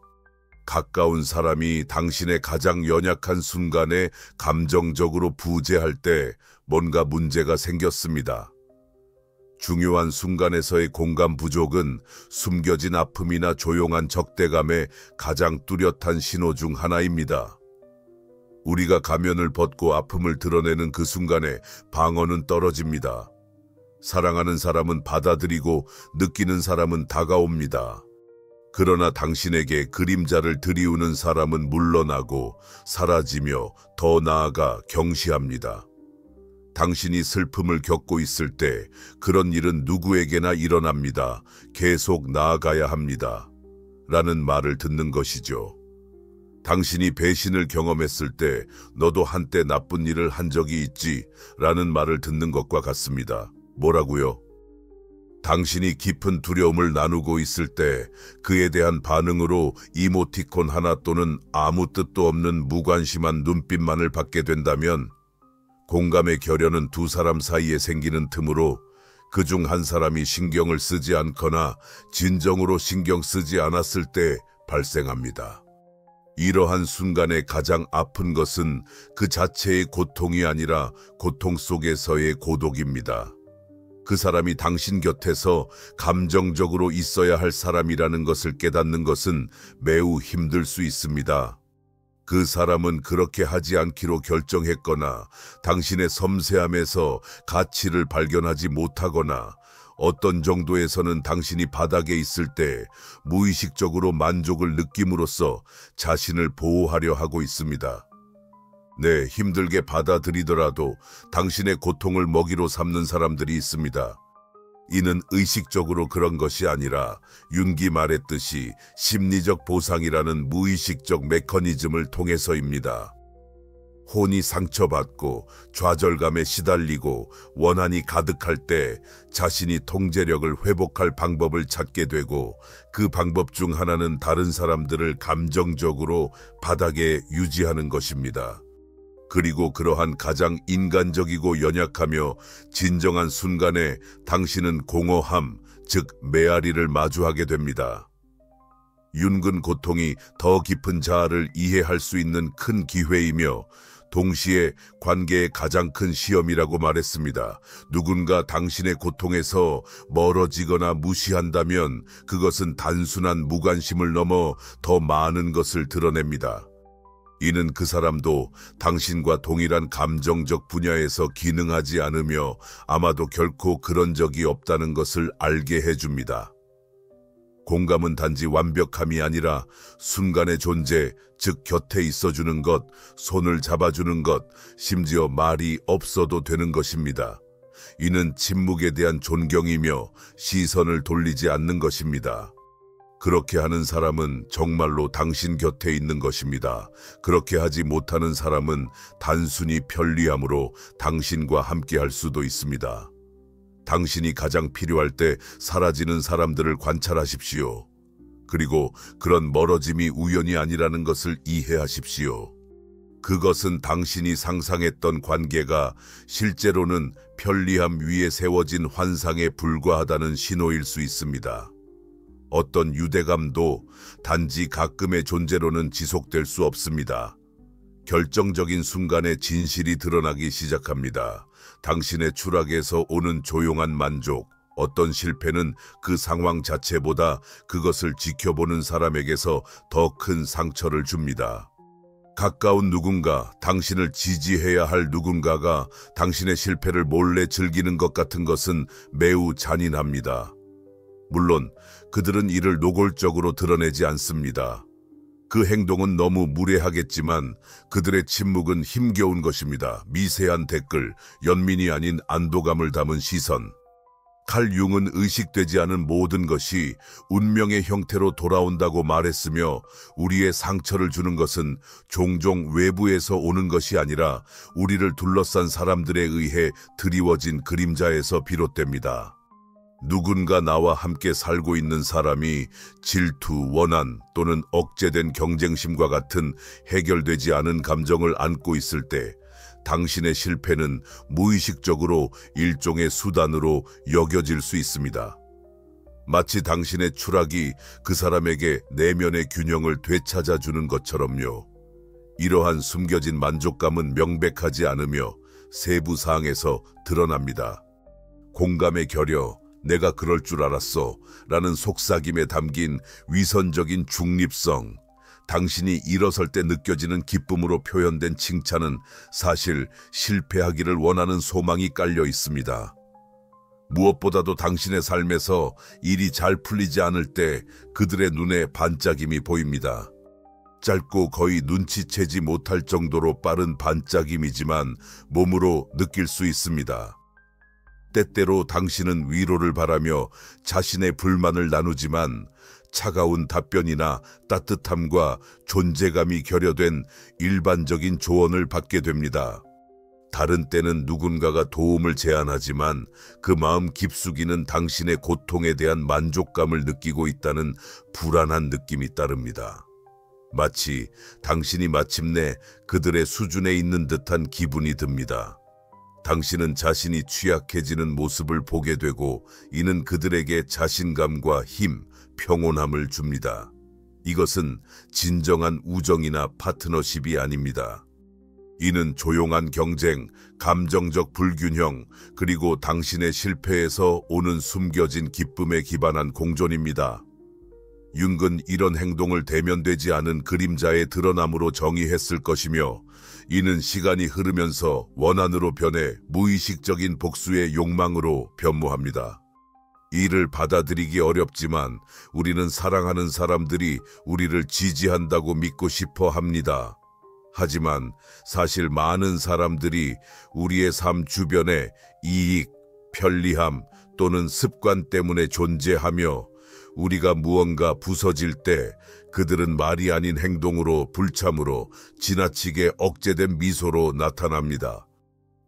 가까운 사람이 당신의 가장 연약한 순간에 감정적으로 부재할 때 뭔가 문제가 생겼습니다. 중요한 순간에서의 공감 부족은 숨겨진 아픔이나 조용한 적대감의 가장 뚜렷한 신호 중 하나입니다. 우리가 가면을 벗고 아픔을 드러내는 그 순간에 방어는 떨어집니다. 사랑하는 사람은 받아들이고 느끼는 사람은 다가옵니다. 그러나 당신에게 그림자를 들이우는 사람은 물러나고 사라지며 더 나아가 경시합니다. 당신이 슬픔을 겪고 있을 때 그런 일은 누구에게나 일어납니다. 계속 나아가야 합니다. 라는 말을 듣는 것이죠. 당신이 배신을 경험했을 때 너도 한때 나쁜 일을 한 적이 있지 라는 말을 듣는 것과 같습니다. 뭐라고요? 당신이 깊은 두려움을 나누고 있을 때 그에 대한 반응으로 이모티콘 하나 또는 아무 뜻도 없는 무관심한 눈빛만을 받게 된다면 공감의 결여는 두 사람 사이에 생기는 틈으로 그중 한 사람이 신경을 쓰지 않거나 진정으로 신경 쓰지 않았을 때 발생합니다. 이러한 순간에 가장 아픈 것은 그 자체의 고통이 아니라 고통 속에서의 고독입니다. 그 사람이 당신 곁에서 감정적으로 있어야 할 사람이라는 것을 깨닫는 것은 매우 힘들 수 있습니다. 그 사람은 그렇게 하지 않기로 결정했거나 당신의 섬세함에서 가치를 발견하지 못하거나 어떤 정도에서는 당신이 바닥에 있을 때 무의식적으로 만족을 느낌으로써 자신을 보호하려 하고 있습니다. 네, 힘들게 받아들이더라도 당신의 고통을 먹이로 삼는 사람들이 있습니다. 이는 의식적으로 그런 것이 아니라 윤기 말했듯이 심리적 보상이라는 무의식적 메커니즘을 통해서입니다. 혼이 상처받고 좌절감에 시달리고 원한이 가득할 때 자신이 통제력을 회복할 방법을 찾게 되고 그 방법 중 하나는 다른 사람들을 감정적으로 바닥에 유지하는 것입니다. 그리고 그러한 가장 인간적이고 연약하며 진정한 순간에 당신은 공허함, 즉 메아리를 마주하게 됩니다. 윤근 고통이 더 깊은 자아를 이해할 수 있는 큰 기회이며 동시에 관계의 가장 큰 시험이라고 말했습니다. 누군가 당신의 고통에서 멀어지거나 무시한다면 그것은 단순한 무관심을 넘어 더 많은 것을 드러냅니다. 이는 그 사람도 당신과 동일한 감정적 분야에서 기능하지 않으며 아마도 결코 그런 적이 없다는 것을 알게 해줍니다. 공감은 단지 완벽함이 아니라 순간의 존재, 즉 곁에 있어주는 것, 손을 잡아주는 것, 심지어 말이 없어도 되는 것입니다. 이는 침묵에 대한 존경이며 시선을 돌리지 않는 것입니다. 그렇게 하는 사람은 정말로 당신 곁에 있는 것입니다. 그렇게 하지 못하는 사람은 단순히 편리함으로 당신과 함께 할 수도 있습니다. 당신이 가장 필요할 때 사라지는 사람들을 관찰하십시오. 그리고 그런 멀어짐이 우연이 아니라는 것을 이해하십시오. 그것은 당신이 상상했던 관계가 실제로는 편리함 위에 세워진 환상에 불과하다는 신호일 수 있습니다. 어떤 유대감도 단지 가끔의 존재로는 지속될 수 없습니다. 결정적인 순간에 진실이 드러나기 시작합니다. 당신의 추락에서 오는 조용한 만족, 어떤 실패는 그 상황 자체보다 그것을 지켜보는 사람에게서 더 큰 상처를 줍니다. 가까운 누군가, 당신을 지지해야 할 누군가가 당신의 실패를 몰래 즐기는 것 같은 것은 매우 잔인합니다. 물론 그들은 이를 노골적으로 드러내지 않습니다. 그 행동은 너무 무례하겠지만 그들의 침묵은 힘겨운 것입니다. 미세한 댓글, 연민이 아닌 안도감을 담은 시선. 칼 융은 의식되지 않은 모든 것이 운명의 형태로 돌아온다고 말했으며 우리의 상처를 주는 것은 종종 외부에서 오는 것이 아니라 우리를 둘러싼 사람들에 의해 드리워진 그림자에서 비롯됩니다. 누군가 나와 함께 살고 있는 사람이 질투, 원한 또는 억제된 경쟁심과 같은 해결되지 않은 감정을 안고 있을 때 당신의 실패는 무의식적으로 일종의 수단으로 여겨질 수 있습니다. 마치 당신의 추락이 그 사람에게 내면의 균형을 되찾아주는 것처럼요. 이러한 숨겨진 만족감은 명백하지 않으며 세부 사항에서 드러납니다. 공감의 결여, 내가 그럴 줄 알았어 라는 속삭임에 담긴 위선적인 중립성, 당신이 일어설 때 느껴지는 기쁨으로 표현된 칭찬은 사실 실패하기를 원하는 소망이 깔려 있습니다. 무엇보다도 당신의 삶에서 일이 잘 풀리지 않을 때 그들의 눈에 반짝임이 보입니다. 짧고 거의 눈치채지 못할 정도로 빠른 반짝임이지만 몸으로 느낄 수 있습니다. 때때로 당신은 위로를 바라며 자신의 불만을 나누지만 차가운 답변이나 따뜻함과 존재감이 결여된 일반적인 조언을 받게 됩니다. 다른 때는 누군가가 도움을 제안하지만 그 마음 깊숙이는 당신의 고통에 대한 만족감을 느끼고 있다는 불안한 느낌이 따릅니다. 마치 당신이 마침내 그들의 수준에 있는 듯한 기분이 듭니다. 당신은 자신이 취약해지는 모습을 보게 되고 이는 그들에게 자신감과 힘, 평온함을 줍니다. 이것은 진정한 우정이나 파트너십이 아닙니다. 이는 조용한 경쟁, 감정적 불균형, 그리고 당신의 실패에서 오는 숨겨진 기쁨에 기반한 공존입니다. 융은 이런 행동을 대면되지 않은 그림자의 드러남으로 정의했을 것이며 이는 시간이 흐르면서 원한으로 변해 무의식적인 복수의 욕망으로 변모합니다. 이를 받아들이기 어렵지만 우리는 사랑하는 사람들이 우리를 지지한다고 믿고 싶어 합니다. 하지만 사실 많은 사람들이 우리의 삶 주변에 이익, 편리함 또는 습관 때문에 존재하며 우리가 무언가 부서질 때 그들은 말이 아닌 행동으로 불참으로 지나치게 억제된 미소로 나타납니다.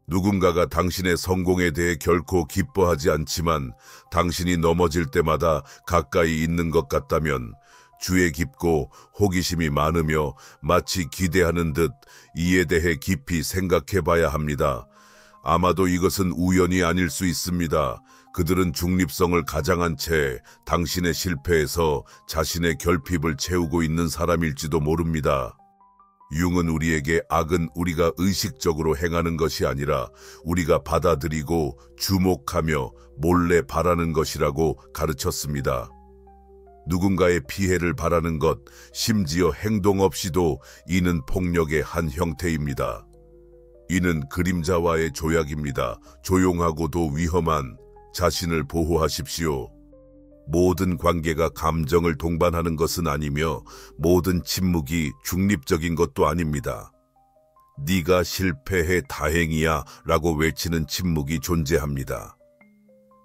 누군가가 당신의 성공에 대해 결코 기뻐하지 않지만 당신이 넘어질 때마다 가까이 있는 것 같다면 주의 깊고 호기심이 많으며 마치 기대하는 듯 이에 대해 깊이 생각해 봐야 합니다. 아마도 이것은 우연이 아닐 수 있습니다. 그들은 중립성을 가장한 채 당신의 실패에서 자신의 결핍을 채우고 있는 사람일지도 모릅니다. 융은 우리에게 악은 우리가 의식적으로 행하는 것이 아니라 우리가 받아들이고 주목하며 몰래 바라는 것이라고 가르쳤습니다. 누군가의 피해를 바라는 것, 심지어 행동 없이도 이는 폭력의 한 형태입니다. 이는 그림자와의 조약입니다. 조용하고도 위험한 자신을 보호하십시오. 모든 관계가 감정을 동반하는 것은 아니며 모든 침묵이 중립적인 것도 아닙니다. 네가 실패해 다행이야 라고 외치는 침묵이 존재합니다.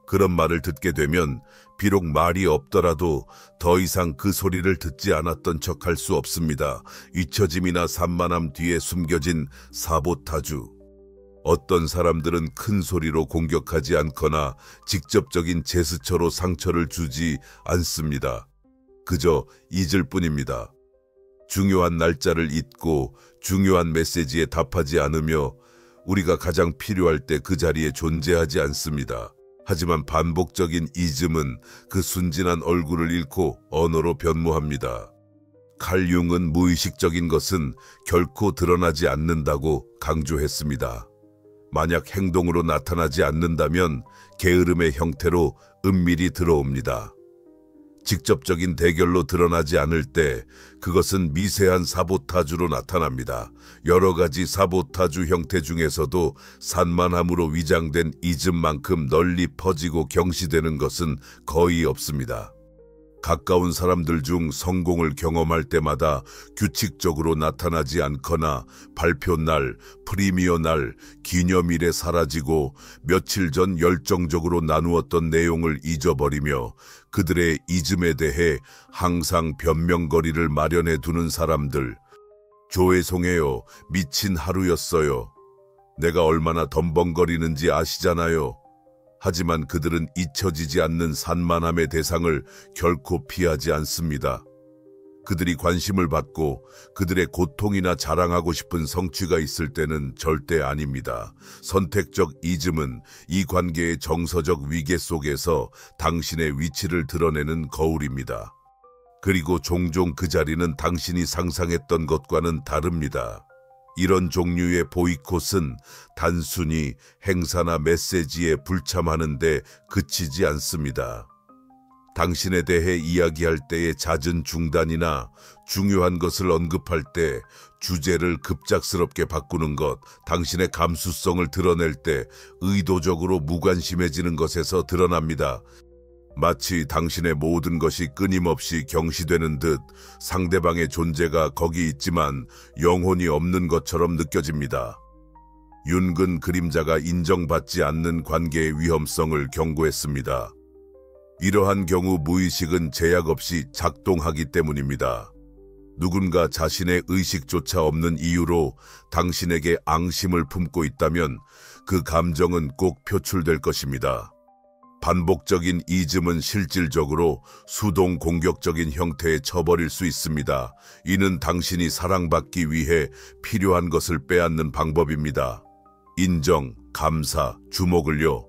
그런 말을 듣게 되면 비록 말이 없더라도 더 이상 그 소리를 듣지 않았던 척할 수 없습니다. 잊혀짐이나 산만함 뒤에 숨겨진 사보타주. 어떤 사람들은 큰 소리로 공격하지 않거나 직접적인 제스처로 상처를 주지 않습니다. 그저 잊을 뿐입니다. 중요한 날짜를 잊고 중요한 메시지에 답하지 않으며 우리가 가장 필요할 때 그 자리에 존재하지 않습니다. 하지만 반복적인 잊음은 그 순진한 얼굴을 잃고 언어로 변모합니다. 칼 융은 무의식적인 것은 결코 드러나지 않는다고 강조했습니다. 만약 행동으로 나타나지 않는다면 게으름의 형태로 은밀히 들어옵니다. 직접적인 대결로 드러나지 않을 때 그것은 미세한 사보타주로 나타납니다. 여러 가지 사보타주 형태 중에서도 산만함으로 위장된 이즘만큼 널리 퍼지고 경시되는 것은 거의 없습니다. 가까운 사람들 중 성공을 경험할 때마다 규칙적으로 나타나지 않거나 발표날, 프리미어날, 기념일에 사라지고 며칠 전 열정적으로 나누었던 내용을 잊어버리며 그들의 이즘에 대해 항상 변명거리를 마련해 두는 사람들. 죄송해요. 미친 하루였어요. 내가 얼마나 덤벙거리는지 아시잖아요. 하지만 그들은 잊혀지지 않는 산만함의 대상을 결코 피하지 않습니다. 그들이 관심을 받고 그들의 고통이나 자랑하고 싶은 성취가 있을 때는 절대 아닙니다. 선택적 이즘은 이 관계의 정서적 위계 속에서 당신의 위치를 드러내는 거울입니다. 그리고 종종 그 자리는 당신이 상상했던 것과는 다릅니다. 이런 종류의 보이콧은 단순히 행사나 메시지에 불참하는 데 그치지 않습니다. 당신에 대해 이야기할 때의 잦은 중단이나 중요한 것을 언급할 때 주제를 급작스럽게 바꾸는 것, 당신의 감수성을 드러낼 때 의도적으로 무관심해지는 것에서 드러납니다. 마치 당신의 모든 것이 끊임없이 경시되는 듯 상대방의 존재가 거기 있지만 영혼이 없는 것처럼 느껴집니다. 윤근 그림자가 인정받지 않는 관계의 위험성을 경고했습니다. 이러한 경우 무의식은 제약 없이 작동하기 때문입니다. 누군가 자신의 의식조차 없는 이유로 당신에게 앙심을 품고 있다면 그 감정은 꼭 표출될 것입니다. 반복적인 이즘은 실질적으로 수동 공격적인 형태의 처벌일 수 있습니다. 이는 당신이 사랑받기 위해 필요한 것을 빼앗는 방법입니다. 인정, 감사, 주목을요.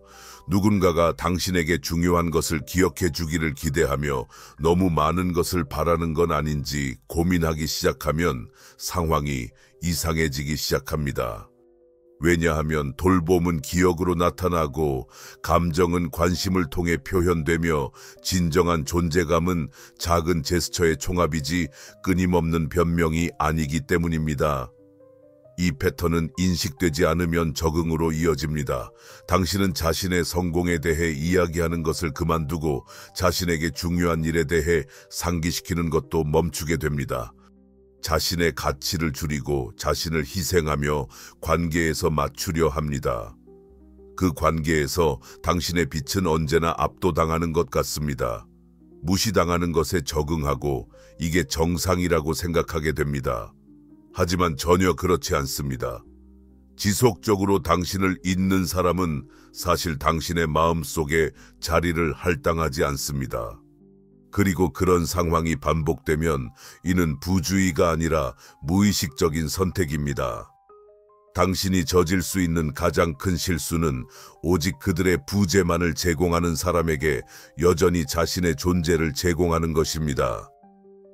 누군가가 당신에게 중요한 것을 기억해 주기를 기대하며 너무 많은 것을 바라는 건 아닌지 고민하기 시작하면 상황이 이상해지기 시작합니다. 왜냐하면 돌봄은 기억으로 나타나고 감정은 관심을 통해 표현되며 진정한 존재감은 작은 제스처의 총합이지 끊임없는 변명이 아니기 때문입니다. 이 패턴은 인식되지 않으면 적응으로 이어집니다. 당신은 자신의 성공에 대해 이야기하는 것을 그만두고 자신에게 중요한 일에 대해 상기시키는 것도 멈추게 됩니다. 자신의 가치를 줄이고 자신을 희생하며 관계에서 맞추려 합니다. 그 관계에서 당신의 빛은 언제나 압도당하는 것 같습니다. 무시당하는 것에 적응하고 이게 정상이라고 생각하게 됩니다. 하지만 전혀 그렇지 않습니다. 지속적으로 당신을 잊는 사람은 사실 당신의 마음속에 자리를 할당하지 않습니다. 그리고 그런 상황이 반복되면 이는 부주의가 아니라 무의식적인 선택입니다. 당신이 저질 수 있는 가장 큰 실수는 오직 그들의 부재만을 제공하는 사람에게 여전히 자신의 존재를 제공하는 것입니다.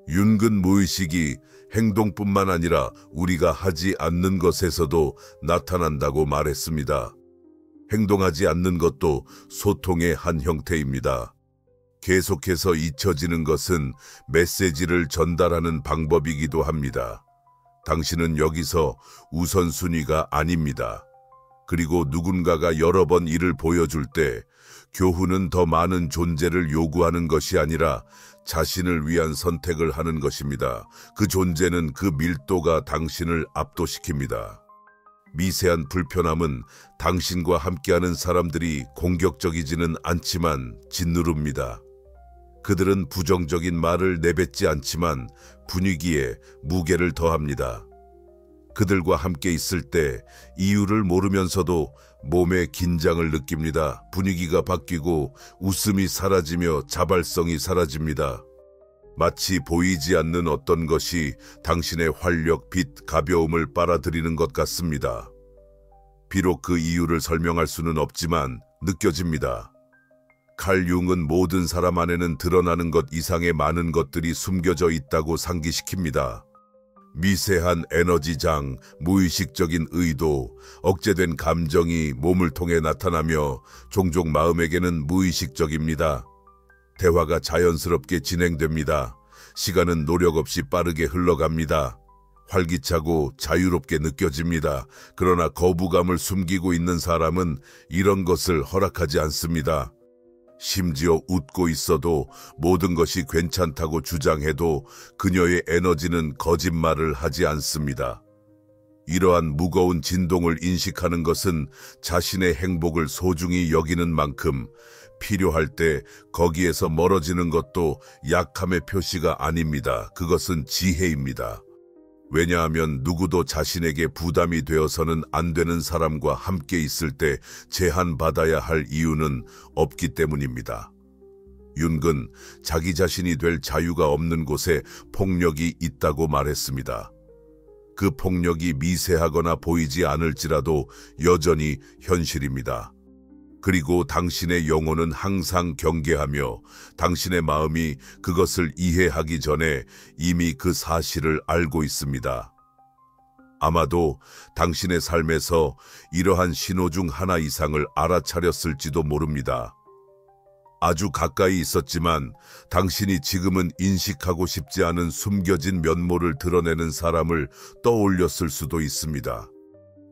윤근 무의식이 행동뿐만 아니라 우리가 하지 않는 것에서도 나타난다고 말했습니다. 행동하지 않는 것도 소통의 한 형태입니다. 계속해서 잊혀지는 것은 메시지를 전달하는 방법이기도 합니다. 당신은 여기서 우선순위가 아닙니다. 그리고 누군가가 여러 번 이를 보여줄 때 교훈은 더 많은 존재를 요구하는 것이 아니라 자신을 위한 선택을 하는 것입니다. 그 존재는 그 밀도가 당신을 압도시킵니다. 미세한 불편함은 당신과 함께하는 사람들이 공격적이지는 않지만 짓누릅니다. 그들은 부정적인 말을 내뱉지 않지만 분위기에 무게를 더합니다. 그들과 함께 있을 때 이유를 모르면서도 몸의 긴장을 느낍니다. 분위기가 바뀌고 웃음이 사라지며 자발성이 사라집니다. 마치 보이지 않는 어떤 것이 당신의 활력, 빛, 가벼움을 빨아들이는 것 같습니다. 비록 그 이유를 설명할 수는 없지만 느껴집니다. 칼 융은 모든 사람 안에는 드러나는 것 이상의 많은 것들이 숨겨져 있다고 상기시킵니다. 미세한 에너지장, 무의식적인 의도, 억제된 감정이 몸을 통해 나타나며 종종 마음에게는 무의식적입니다. 대화가 자연스럽게 진행됩니다. 시간은 노력 없이 빠르게 흘러갑니다. 활기차고 자유롭게 느껴집니다. 그러나 거부감을 숨기고 있는 사람은 이런 것을 허락하지 않습니다. 심지어 웃고 있어도 모든 것이 괜찮다고 주장해도 그녀의 에너지는 거짓말을 하지 않습니다. 이러한 무거운 진동을 인식하는 것은 자신의 행복을 소중히 여기는 만큼 필요할 때 거기에서 멀어지는 것도 약함의 표시가 아닙니다. 그것은 지혜입니다. 왜냐하면 누구도 자신에게 부담이 되어서는 안 되는 사람과 함께 있을 때 제한받아야 할 이유는 없기 때문입니다. 윤근, 자기 자신이 될 자유가 없는 곳에 폭력이 있다고 말했습니다. 그 폭력이 미세하거나 보이지 않을지라도 여전히 현실입니다. 그리고 당신의 영혼은 항상 경계하며 당신의 마음이 그것을 이해하기 전에 이미 그 사실을 알고 있습니다. 아마도 당신의 삶에서 이러한 신호 중 하나 이상을 알아차렸을지도 모릅니다. 아주 가까이 있었지만 당신이 지금은 인식하고 싶지 않은 숨겨진 면모를 드러내는 사람을 떠올렸을 수도 있습니다.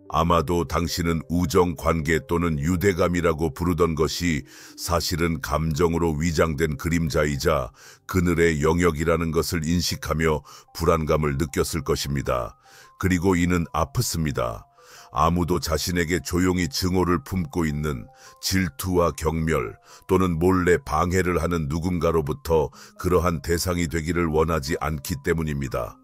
아마도 당신은 우정 관계 또는 유대감이라고 부르던 것이 사실은 감정으로 위장된 그림자이자 그늘의 영역이라는 것을 인식하며 불안감을 느꼈을 것입니다. 그리고 이는 아팠습니다. 아무도 자신에게 조용히 증오를 품고 있는 질투와 경멸 또는 몰래 방해를 하는 누군가로부터 그러한 대상이 되기를 원하지 않기 때문입니다.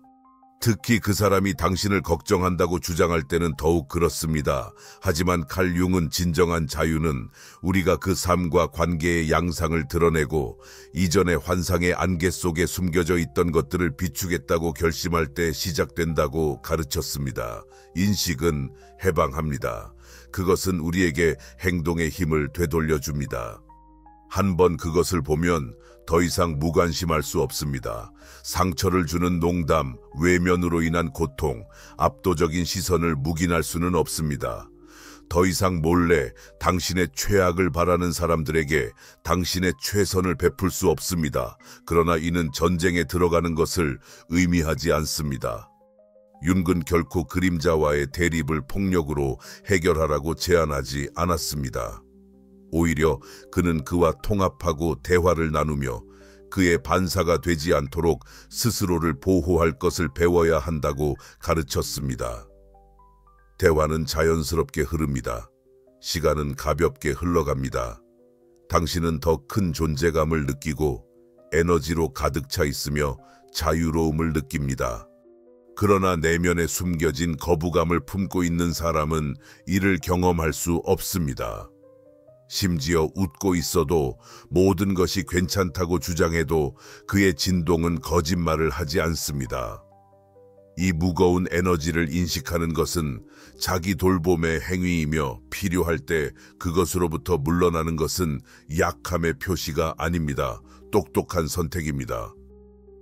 특히 그 사람이 당신을 걱정한다고 주장할 때는 더욱 그렇습니다. 하지만 칼 융은 진정한 자유는 우리가 그 삶과 관계의 양상을 드러내고 이전의 환상의 안개 속에 숨겨져 있던 것들을 비추겠다고 결심할 때 시작된다고 가르쳤습니다. 인식은 해방합니다. 그것은 우리에게 행동의 힘을 되돌려줍니다. 한번 그것을 보면 더 이상 무관심할 수 없습니다. 상처를 주는 농담, 외면으로 인한 고통, 압도적인 시선을 묵인할 수는 없습니다. 더 이상 몰래 당신의 최악을 바라는 사람들에게 당신의 최선을 베풀 수 없습니다. 그러나 이는 전쟁에 들어가는 것을 의미하지 않습니다. 윤근 결코 그림자와의 대립을 폭력으로 해결하라고 제안하지 않았습니다. 오히려 그는 그와 통합하고 대화를 나누며 그의 반사가 되지 않도록 스스로를 보호할 것을 배워야 한다고 가르쳤습니다. 대화는 자연스럽게 흐릅니다. 시간은 가볍게 흘러갑니다. 당신은 더 큰 존재감을 느끼고 에너지로 가득 차 있으며 자유로움을 느낍니다. 그러나 내면에 숨겨진 거부감을 품고 있는 사람은 이를 경험할 수 없습니다. 심지어 웃고 있어도 모든 것이 괜찮다고 주장해도 그의 진동은 거짓말을 하지 않습니다. 이 무거운 에너지를 인식하는 것은 자기 돌봄의 행위이며 필요할 때 그것으로부터 물러나는 것은 약함의 표시가 아닙니다. 똑똑한 선택입니다.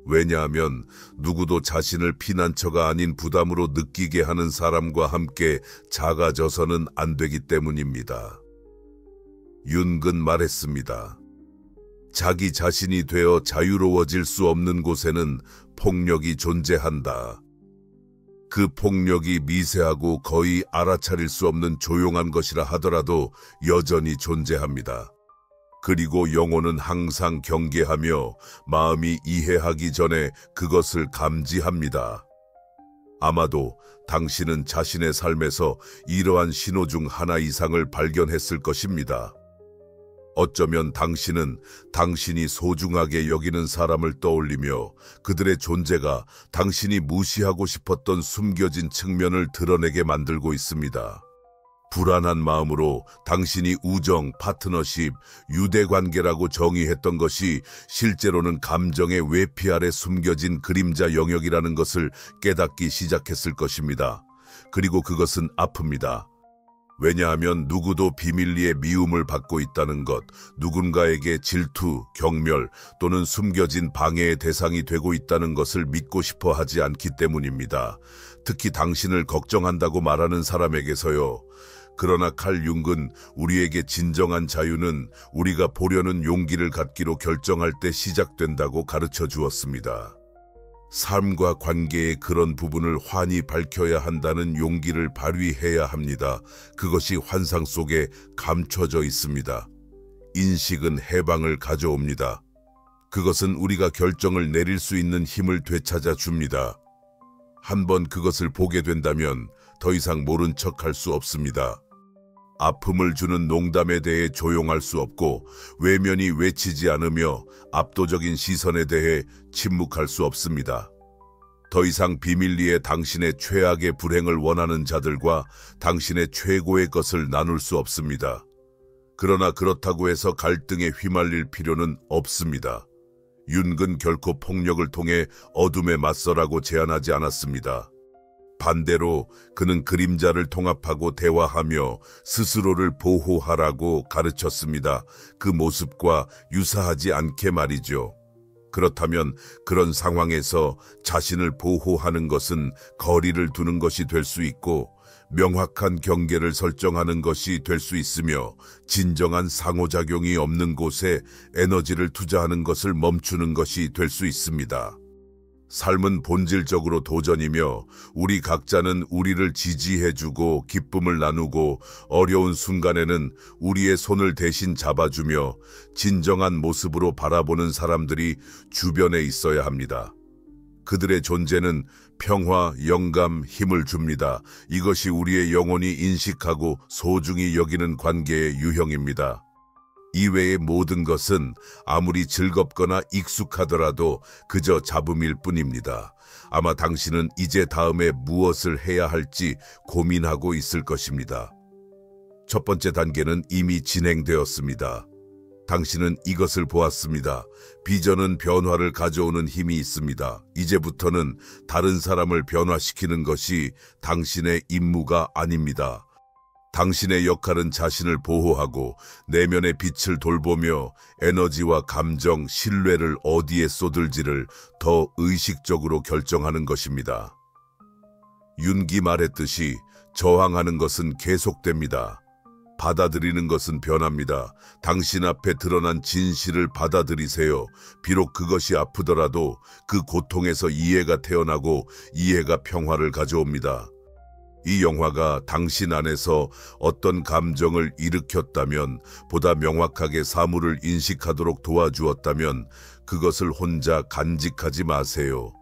왜냐하면 누구도 자신을 피난처가 아닌 부담으로 느끼게 하는 사람과 함께 작아져서는 안 되기 때문입니다. 윤근 말했습니다. 자기 자신이 되어 자유로워질 수 없는 곳에는 폭력이 존재한다. 그 폭력이 미세하고 거의 알아차릴 수 없는 조용한 것이라 하더라도 여전히 존재합니다. 그리고 영혼은 항상 경계하며 마음이 이해하기 전에 그것을 감지합니다. 아마도 당신은 자신의 삶에서 이러한 신호 중 하나 이상을 발견했을 것입니다. 어쩌면 당신은 당신이 소중하게 여기는 사람을 떠올리며 그들의 존재가 당신이 무시하고 싶었던 숨겨진 측면을 드러내게 만들고 있습니다. 불안한 마음으로 당신이 우정, 파트너십, 유대관계라고 정의했던 것이 실제로는 감정의 외피 아래 숨겨진 그림자 영역이라는 것을 깨닫기 시작했을 것입니다. 그리고 그것은 아픕니다. 왜냐하면 누구도 비밀리에 미움을 받고 있다는 것, 누군가에게 질투, 경멸 또는 숨겨진 방해의 대상이 되고 있다는 것을 믿고 싶어 하지 않기 때문입니다. 특히 당신을 걱정한다고 말하는 사람에게서요. 그러나 칼 융은 우리에게 진정한 자유는 우리가 보려는 용기를 갖기로 결정할 때 시작된다고 가르쳐 주었습니다. 삶과 관계의 그런 부분을 환히 밝혀야 한다는 용기를 발휘해야 합니다. 그것이 환상 속에 감춰져 있습니다. 인식은 해방을 가져옵니다. 그것은 우리가 결정을 내릴 수 있는 힘을 되찾아 줍니다. 한번 그것을 보게 된다면 더 이상 모른 척할 수 없습니다. 아픔을 주는 농담에 대해 조용할 수 없고 외면이 외치지 않으며 압도적인 시선에 대해 침묵할 수 없습니다. 더 이상 비밀리에 당신의 최악의 불행을 원하는 자들과 당신의 최고의 것을 나눌 수 없습니다. 그러나 그렇다고 해서 갈등에 휘말릴 필요는 없습니다. 융은 결코 폭력을 통해 어둠에 맞서라고 제안하지 않았습니다. 반대로 그는 그림자를 통합하고 대화하며 스스로를 보호하라고 가르쳤습니다. 그 모습과 유사하지 않게 말이죠. 그렇다면 그런 상황에서 자신을 보호하는 것은 거리를 두는 것이 될 수 있고 명확한 경계를 설정하는 것이 될 수 있으며 진정한 상호작용이 없는 곳에 에너지를 투자하는 것을 멈추는 것이 될 수 있습니다. 삶은 본질적으로 도전이며 우리 각자는 우리를 지지해주고 기쁨을 나누고 어려운 순간에는 우리의 손을 대신 잡아주며 진정한 모습으로 바라보는 사람들이 주변에 있어야 합니다. 그들의 존재는 평화, 영감, 힘을 줍니다. 이것이 우리의 영혼이 인식하고 소중히 여기는 관계의 유형입니다. 이외의 모든 것은 아무리 즐겁거나 익숙하더라도 그저 잡음일 뿐입니다. 아마 당신은 이제 다음에 무엇을 해야 할지 고민하고 있을 것입니다. 첫 번째 단계는 이미 진행되었습니다. 당신은 이것을 보았습니다. 비전은 변화를 가져오는 힘이 있습니다. 이제부터는 다른 사람을 변화시키는 것이 당신의 임무가 아닙니다. 당신의 역할은 자신을 보호하고 내면의 빛을 돌보며 에너지와 감정, 신뢰를 어디에 쏟을지를 더 의식적으로 결정하는 것입니다. 융이 말했듯이 저항하는 것은 계속됩니다. 받아들이는 것은 변합니다. 당신 앞에 드러난 진실을 받아들이세요. 비록 그것이 아프더라도 그 고통에서 이해가 태어나고 이해가 평화를 가져옵니다. 이 영화가 당신 안에서 어떤 감정을 일으켰다면, 보다 명확하게 사물을 인식하도록 도와주었다면 그것을 혼자 간직하지 마세요.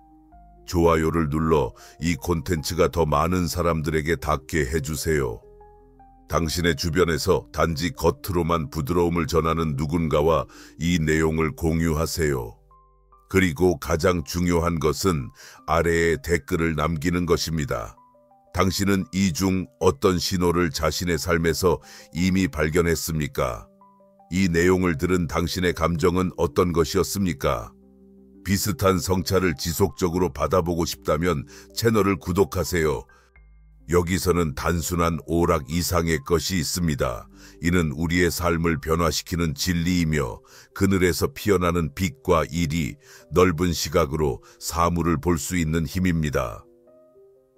좋아요를 눌러 이 콘텐츠가 더 많은 사람들에게 닿게 해주세요. 당신의 주변에서 단지 겉으로만 부드러움을 전하는 누군가와 이 내용을 공유하세요. 그리고 가장 중요한 것은 아래에 댓글을 남기는 것입니다. 당신은 이 중 어떤 신호를 자신의 삶에서 이미 발견했습니까? 이 내용을 들은 당신의 감정은 어떤 것이었습니까? 비슷한 성찰을 지속적으로 받아보고 싶다면 채널을 구독하세요. 여기서는 단순한 오락 이상의 것이 있습니다. 이는 우리의 삶을 변화시키는 진리이며 그늘에서 피어나는 빛과 일이 넓은 시각으로 사물을 볼 수 있는 힘입니다.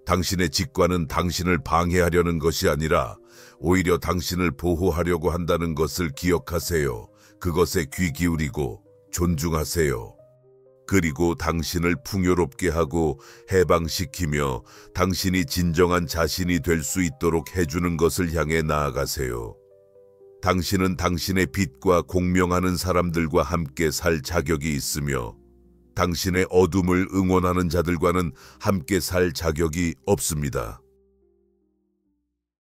당신의 직관은 당신을 방해하려는 것이 아니라 오히려 당신을 보호하려고 한다는 것을 기억하세요. 그것에 귀 기울이고 존중하세요. 그리고 당신을 풍요롭게 하고 해방시키며 당신이 진정한 자신이 될 수 있도록 해주는 것을 향해 나아가세요. 당신은 당신의 빛과 공명하는 사람들과 함께 살 자격이 있으며 당신의 어둠을 응원하는 자들과는 함께 살 자격이 없습니다.